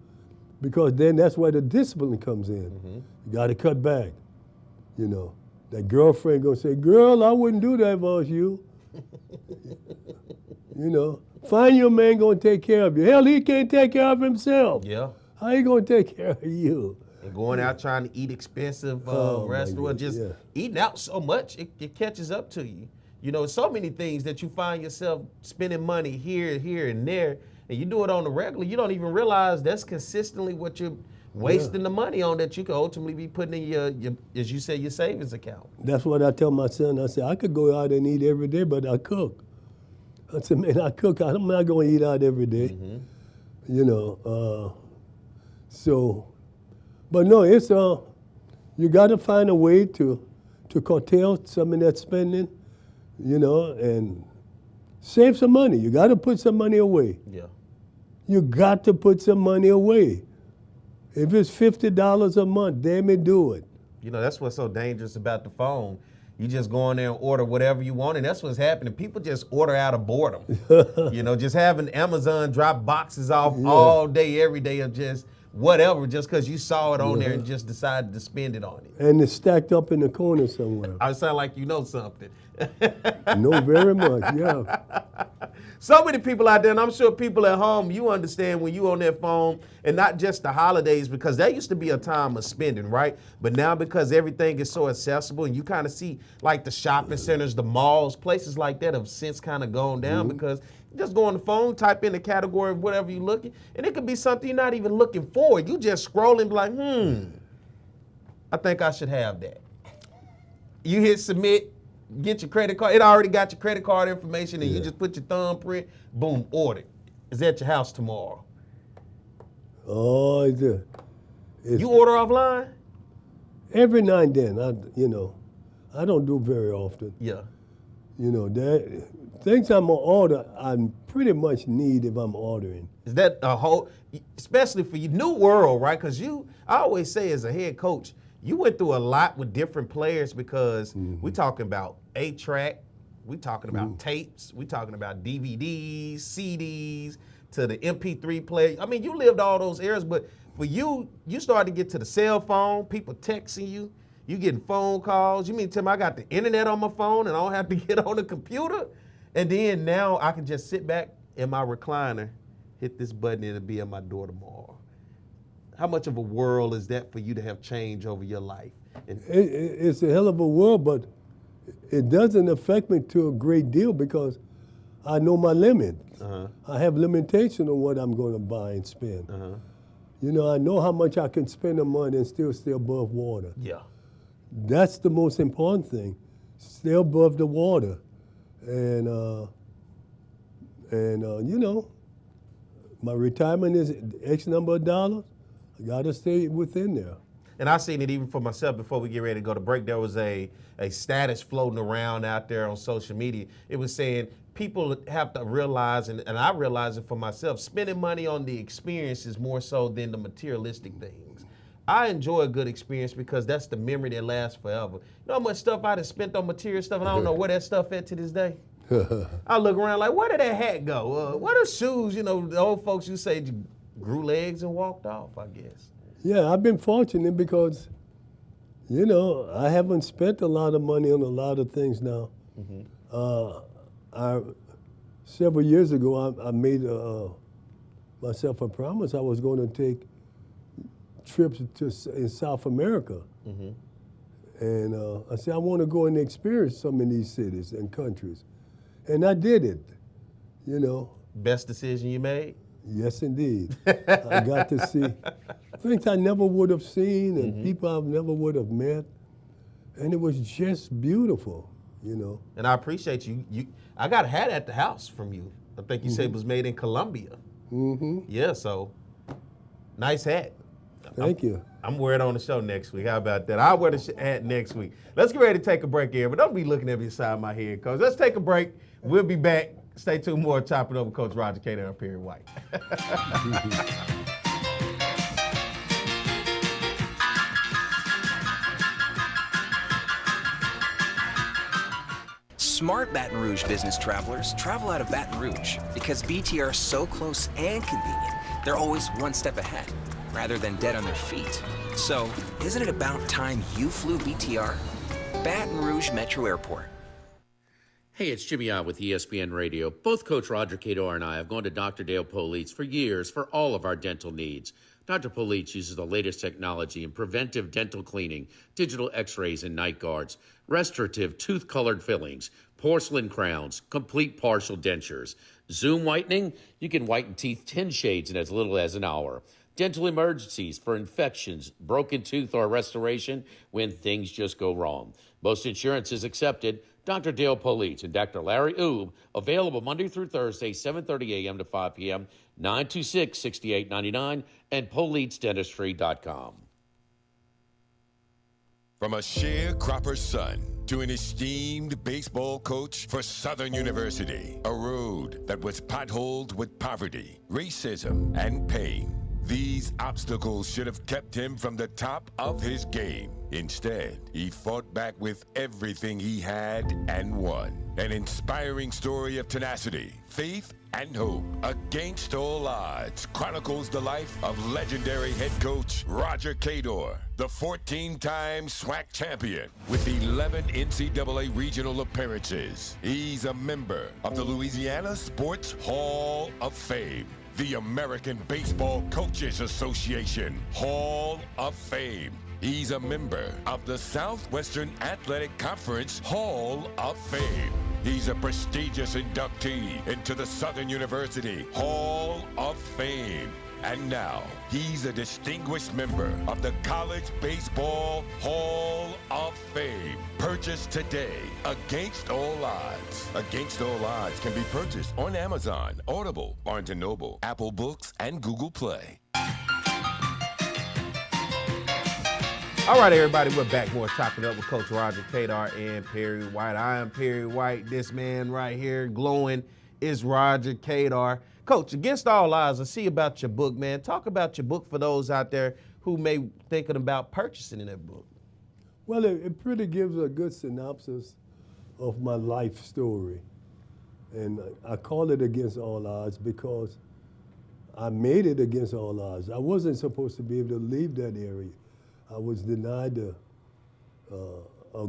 because then that's where the discipline comes in. You got to cut back. You know, that girlfriend going to say, girl, I wouldn't do that if I was you. You know, find your man going to take care of you. Hell, he can't take care of himself. Yeah. How he going to take care of you? And going out trying to eat expensive restaurants, just eating out so much, it catches up to you. You know, so many things that you find yourself spending money here, and there, and you do it on the regular. You don't even realize that's consistently what you're wasting the money on that you could ultimately be putting in your, as you say, your savings account. That's what I tell my son. I say, I could go out and eat every day, but I cook. I said, man, I cook out. I'm not going to eat out every day. You know, but no, it's you got to find a way to curtail some of that spending, you know, and save some money. You got to put some money away. Yeah. You got to put some money away. If it's $50 a month, damn it, do it. You know, that's what's so dangerous about the phone. You just go in there and order whatever you want, and that's what's happening. People just order out of boredom. You know, just having Amazon drop boxes off all day, every day of just whatever, just because you saw it on there and just decided to spend it on it. And it's stacked up in the corner somewhere. I sound like you know something. No, very much, yeah. So many people out there, and I'm sure people at home, you understand when you on that phone, and not just the holidays, because that used to be a time of spending, right? But now because everything is so accessible, and you kind of see like the shopping centers, the malls, places like that have since kind of gone down because you just go on the phone, type in the category of whatever you're looking, and it could be something you're not even looking for. You just scrolling like, I think I should have that. You hit submit, get your credit card. It already got your credit card information, and you just put your thumbprint, boom, ordered. It's at your house tomorrow. Oh, You order offline? every now and then. I don't do very often. Yeah. You know, things I'm gonna order, I pretty much need if I'm ordering. Is that a whole, especially for you, new world, right? Because I always say as a head coach, you went through a lot with different players because we talking about 8-track, we talking about tapes, we talking about DVDs, CDs, to the MP3 player. I mean, you lived all those eras, but for you started to get to the cell phone, people texting you, you getting phone calls. You mean to tell me I got the internet on my phone and I don't have to get on the computer? And then now I can just sit back in my recliner, hit this button, and it'll be at my door tomorrow. How much of a world is that for you to have changed over your life? It's a hell of a world, but it doesn't affect me to a great deal because I know my limits. I have limitation on what I'm going to buy and spend. You know, I know how much I can spend a month and still stay above water. Yeah. That's the most important thing. Stay above the water. And you know, my retirement is X number of dollars. I got to stay within there. And I've seen it even for myself before we get ready to go to break. There was a status floating around out there on social media. It was saying people have to realize, and I realize it for myself, spending money on the experiences more so than the materialistic things. I enjoy a good experience because that's the memory that lasts forever. You know how much stuff I done spent on material stuff, and I don't know where that stuff at to this day? I look around like, where did that hat go? What are shoes? You know, the old folks you say grew legs and walked off, I guess. Yeah, I've been fortunate because, you know, I haven't spent a lot of money on a lot of things now. Several years ago, I made myself a promise I was going to take trips in South America. And I said, I want to go and experience some of these cities and countries. And I did it, you know. Best decision you made? Yes, indeed. I got to see things I never would have seen and people I never would have met. And it was just beautiful, you know. And I appreciate you. I got a hat at the house from you. I think you said it was made in Colombia. Yeah, so nice hat. Thank you. I'm wearing it on the show next week. How about that? I'll wear the hat next week. Let's get ready to take a break here, but don't be looking at me inside my head, Coach. Let's take a break. We'll be back. Stay tuned, more Chopping It Up with Coach Roger Cador and Perry White. Smart Baton Rouge business travelers travel out of Baton Rouge because BTR is so close and convenient. They're always one step ahead, rather than dead on their feet. So, isn't it about time you flew BTR? Baton Rouge Metro Airport. Hey, it's Jimmy Ott with ESPN Radio. Both Coach Roger Cador and I have gone to Dr. Dale Police for years for all of our dental needs. Dr. Police uses the latest technology in preventive dental cleaning, digital x-rays and night guards, restorative tooth-colored fillings, porcelain crowns, complete partial dentures. Zoom whitening, you can whiten teeth 10 shades in as little as an hour. Dental emergencies for infections, broken tooth, or restoration when things just go wrong. Most insurance is accepted. Dr. Dale Police and Dr. Larry Oob, available Monday through Thursday, 7:30 a.m. to 5 p.m., 926-6899, and PolitesDentistry.com. From a sharecropper's son to an esteemed baseball coach for Southern University, a road that was potholed with poverty, racism, and pain. These obstacles should have kept him from the top of his game. Instead, he fought back with everything he had and won. An inspiring story of tenacity, faith, and hope against all odds chronicles the life of legendary head coach Roger Cador, the 14-time SWAC champion with 11 NCAA regional appearances. He's a member of the Louisiana Sports Hall of Fame, the American Baseball Coaches Association Hall of Fame. He's a member of the Southwestern Athletic Conference Hall of Fame. He's a prestigious inductee into the Southern University Hall of Fame. And now, he's a distinguished member of the College Baseball Hall of Fame. Purchased today, Against All Odds. Against All Odds can be purchased on Amazon, Audible, Barnes & Noble, Apple Books, and Google Play. All right, everybody, we're back. More Choppin' It Up with Coach Roger Cador and Perry White. I am Perry White. This man right here glowing is Roger Cador. Coach, Against All Odds, I see about your book, man. Talk about your book for those out there who may be thinking about purchasing that book. Well, it pretty gives a good synopsis of my life story. And I call it Against All Odds because I made it against all odds. I wasn't supposed to be able to leave that area. I was denied a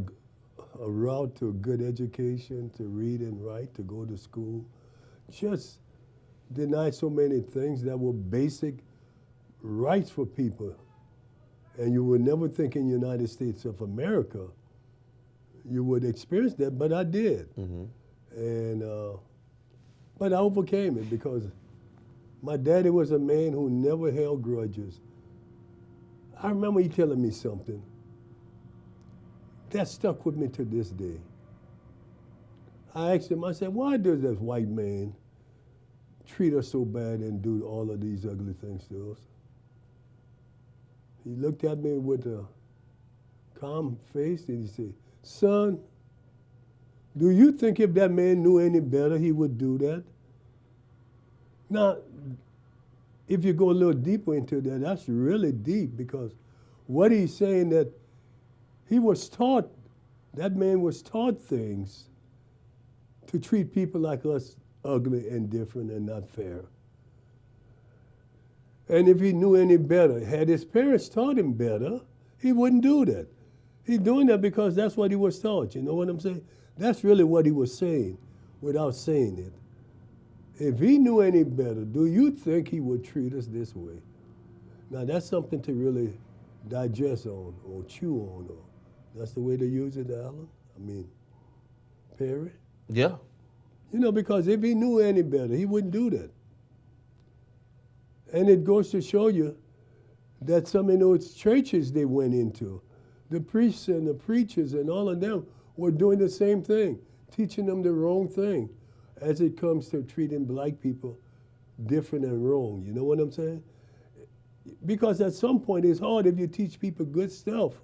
route to a good education, to read and write, to go to school. Just denied so many things that were basic rights for people. And you would never think in the United States of America you would experience that, but I did. And but I overcame it because my daddy was a man who never held grudges. I remember he telling me something that stuck with me to this day. I asked him, I said, why does this white man treat us so bad and do all of these ugly things to us? He looked at me with a calm face and he said, son, do you think if that man knew any better, he would do that? Now, if you go a little deeper into that, that's really deep because what he's saying that he was taught, that man was taught things to treat people like us ugly and different and not fair. And if he knew any better, had his parents taught him better, he wouldn't do that. He's doing that because that's what he was taught, you know what I'm saying? That's really what he was saying without saying it. If he knew any better, do you think he would treat us this way? Now that's something to really digest on or chew on. Or that's the way to use it, Alan? I mean, Perry? Yeah. You know, because if he knew any better, he wouldn't do that. And it goes to show you that some of those churches they went into, the priests and the preachers and all of them were doing the same thing, teaching them the wrong thing as it comes to treating black people different and wrong. You know what I'm saying? Because at some point it's hard if you teach people good stuff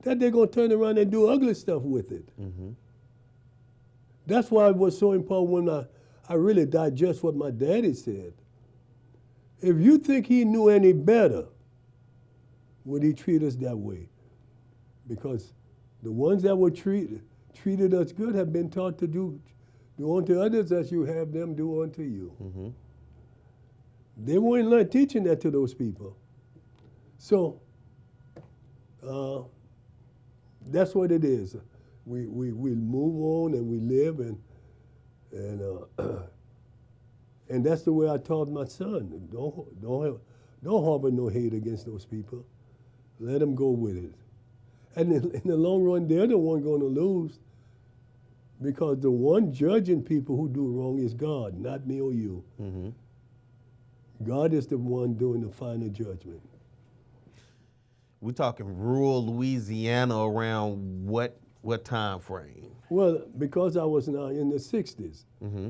that they're going to turn around and do ugly stuff with it. That's why it was so important when I really digest what my daddy said. If you think he knew any better, would he treat us that way? Because the ones that were treated us good have been taught to do unto others as you have them do unto you. They weren't teaching that to those people. So that's what it is. We move on and we live and that's the way I taught my son. Don't harbor no hate against those people. Let them go with it. And in the long run, they're the one going to lose because the one judging people who do wrong is God, not me or you. God is the one doing the final judgment. We're talking rural Louisiana around what What time frame? Well, because I was now in the 60s.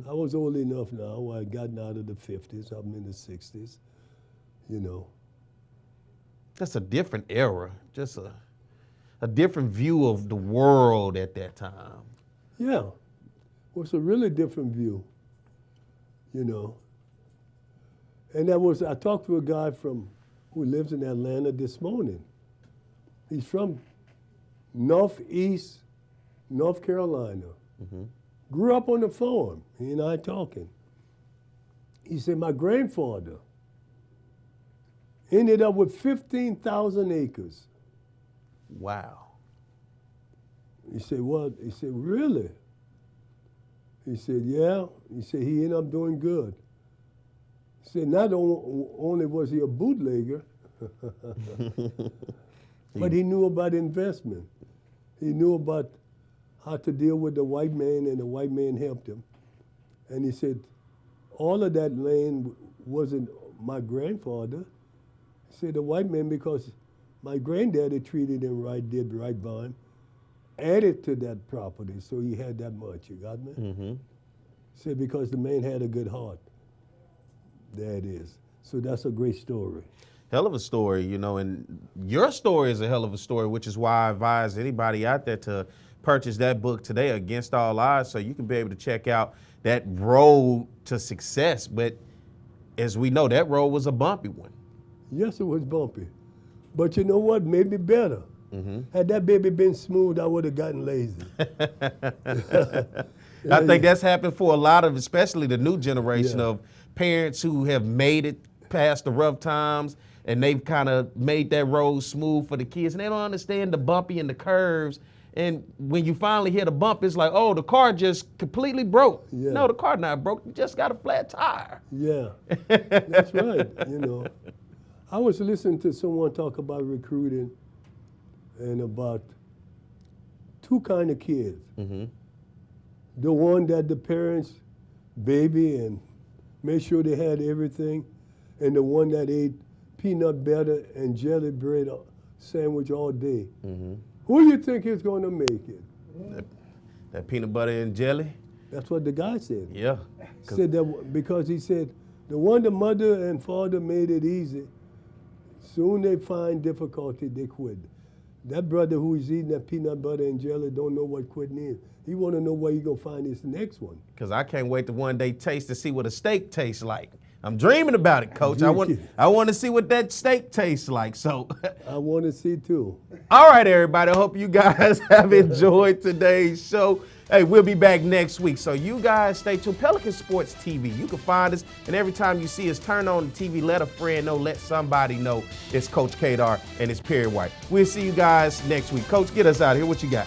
I was old enough now where I gotten out of the 50s. I'm in the 60s, you know. That's a different era, just a different view of the world at that time. Yeah, it was a really different view, you know. And I talked to a guy who lives in Atlanta this morning. He's from Northeast North Carolina. Grew up on the farm, he and I talking. He said, my grandfather ended up with 15,000 acres. Wow. He said, what? He said, really? He said, yeah. He said, he ended up doing good. He said, not only was he a bootlegger, but he knew about investment. He knew about how to deal with the white man, and the white man helped him. And he said, all of that land wasn't my grandfather. He said, the white man, because my granddaddy treated him right, did right by him, added to that property, so he had that much. You got me? He said, because the man had a good heart. There it is. So that's a great story. Hell of a story, you know, and your story is a hell of a story, which is why I advise anybody out there to purchase that book today, Against All Odds, so you can be able to check out that road to success. But as we know, that road was a bumpy one. Yes, it was bumpy. But you know what? Maybe better. Had that baby been smooth, I would have gotten lazy. I think that's happened for a lot of, especially the new generation of parents who have made it past the rough times, and they've kind of made that road smooth for the kids, and they don't understand the bumpy and the curves. And when you finally hit a bump, it's like, oh, the car just completely broke. Yeah. No, the car not broke. You just got a flat tire. Yeah, that's right, you know. I was listening to someone talk about recruiting and about two kind of kids. The one that the parents baby and made sure they had everything, and the one that ate peanut butter and jelly bread sandwich all day. Who do you think is going to make it? That peanut butter and jelly? That's what the guy said. Yeah. Said that because he said the one the mother and father made it easy, soon they find difficulty, they quit. That brother who's eating that peanut butter and jelly don't know what quitting is. He want to know where he going to find his next one. Because I can't wait to one day taste to see what a steak tastes like. I'm dreaming about it, Coach. I want to see what that steak tastes like. So I want to see too. All right, everybody. I hope you guys have enjoyed today's show. Hey, we'll be back next week. So you guys stay tuned. Pelican Sports TV. You can find us, and every time you see us, turn on the TV, let a friend know, let somebody know it's Coach Cador and it's Perry White. We'll see you guys next week. Coach, get us out of here. What you got?